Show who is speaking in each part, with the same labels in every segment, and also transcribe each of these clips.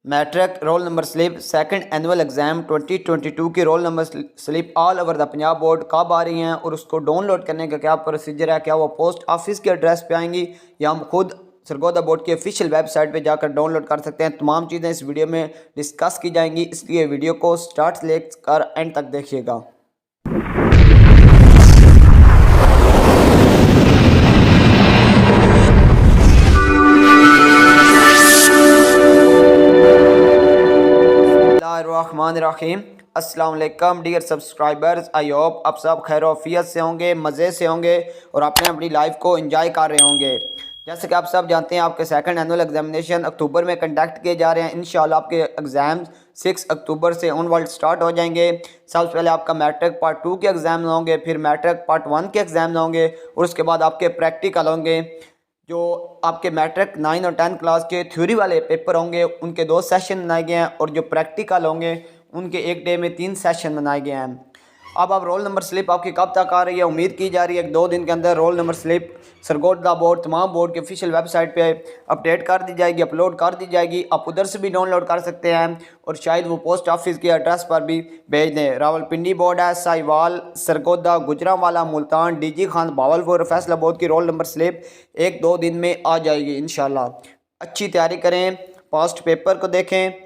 Speaker 1: Matric roll number slip second annual exam 2022 की roll number slip all over the Punjab board कब आ रही हैं और उसको डाउनलोड करने का क्या प्रोसीजर है, क्या वो पोस्ट ऑफिस के एड्रेस पे आएंगी या हम खुद सरगोदा बोर्ड की ऑफिशियल वेबसाइट पे जाकर डाउनलोड कर सकते हैं। तमाम चीज़ें इस वीडियो में डिस्कस की जाएंगी, इसलिए वीडियो को स्टार्ट से लेकर एंड तक देखिएगा। बिस्मिल्लाहिर्रहमानिर्रहीम। अस्सलाम वालेकुम डियर सब्सक्राइबर्स, आई होप आप सब खैर-ओ-आफियत से होंगे, मज़े से होंगे और आपने अपनी लाइफ को एंजॉय कर रहे होंगे। जैसे कि आप सब जानते हैं, आपके सेकंड एनुअल एग्जामिनेशन अक्टूबर में कंडक्ट किए जा रहे हैं। इंशाल्लाह आपके एग्ज़ाम 6 अक्टूबर से ऑनवर्ड स्टार्ट हो जाएंगे। सबसे पहले आपका मैट्रिक पार्ट 2 के एग्ज़ाम होंगे, फिर मैट्रिक पार्ट 1 के एग्ज़ाम होंगे और उसके बाद आपके प्रैक्टिकल होंगे। जो आपके मैट्रिक 9 और 10 क्लास के थ्योरी वाले पेपर होंगे उनके 2 सेशन बनाए गए हैं और जो प्रैक्टिकल होंगे उनके एक डे में 3 सेशन बनाए गए हैं। अब रोल नंबर स्लिप आपकी कब तक आ रही है? उम्मीद की जा रही है 2 दिन के अंदर role number slip Sargodha board तमाम बोर्ड के ऑफिशियल वेबसाइट पे अपडेट कर दी जाएगी, अपलोड कर दी जाएगी। आप उधर से भी डाउनलोड कर सकते हैं और शायद वो पोस्ट ऑफिस के एड्रेस पर भी भेज दें। रावलपिंडी बोर्ड है, साहिवाल, सरगोदा, गुजरांवाला, मुल्तान, डीजी खान, भावलपुर, फैसलाबाद की रोल नंबर स्लिप 1-2 दिन में आ जाएगी इंशाल्लाह। अच्छी तैयारी करें, पास्ट पेपर को देखें,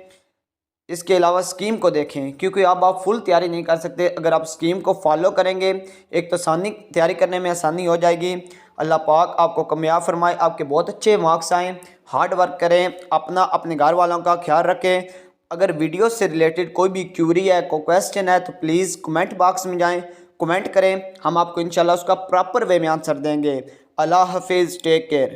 Speaker 1: इसके अलावा स्कीम को देखें, क्योंकि अब आप फुल तैयारी नहीं कर सकते। अगर आप स्कीम को फॉलो करेंगे एक तो तैयारी करने में आसानी हो जाएगी। अल्लाह पाक आपको कामयाब फरमाए, आपके बहुत अच्छे मार्क्स आएँ। हार्ड वर्क करें, अपना अपने घर वालों का ख्याल रखें। अगर वीडियो से रिलेटेड कोई भी क्यूरी है, कोई क्वेश्चन है तो प्लीज़ कमेंट बॉक्स में जाएँ, कमेंट करें, हम आपको इंशाल्लाह उसका प्रॉपर वे में आंसर देंगे। अल्लाह हाफिज़, टेक केयर।